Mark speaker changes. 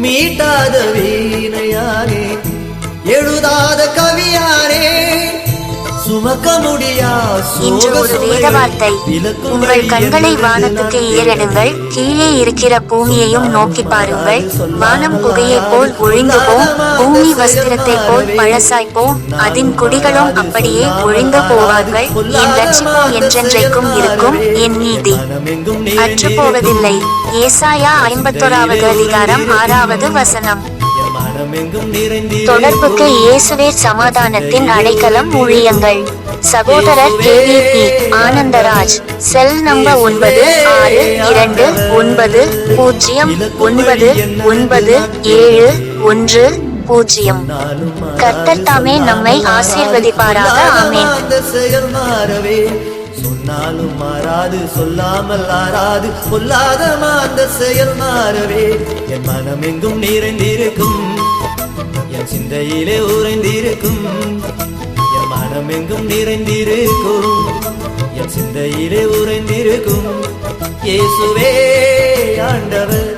Speaker 1: மீட்டாத வீணையானே, எழுதாத கவியானே, சுமக்க முடியா
Speaker 2: இன்று ஒரு வேத வார்த்தை. உங்கள் கண்களை வானத்துக்கு ஏறெடுங்கள், கீழே இருக்கிற பூமியையும் நோக்கி பாருங்கள். வானம் புகையைப் போல் ஒழிந்து போம், பூமி வஸ்திரத்தைப் போல் பழசாய் போம், அதன் குடிகளும் அப்படியே ஒழிந்து போவார்கள். என் ரட்சிப்பு என்றென்றைக்கும் இருக்கும், என் நீதி அற்றுப்போவதில்லை. ஏசாயா 51 அதிகாரம் 6வது வசனம். தொடர்புக்கு இயேசுவே சமாதானத்தின் அடைக்கலம். ஊழியங்கள். சகோதரர் KVP ஆனந்தராஜ். Cell number 9626099710. கர்த்தர் தாமே நம்மை ஆசீர்வதிப்பாராக. ஆமென்.
Speaker 1: சொன்னாலும் மாறாது, சொல்லாமல் ஆறாது, சொல்லாத அந்த செயல் மாறவே. என் மனம் எங்கும் நிறைந்திருக்கும், என் சிந்தையிலே உறைந்திருக்கும். என் மனம் எங்கும் நிறைந்திருக்கும், என் சிந்தையிலே உறைந்திருக்கும். இயேசுவே ஆண்டவர்.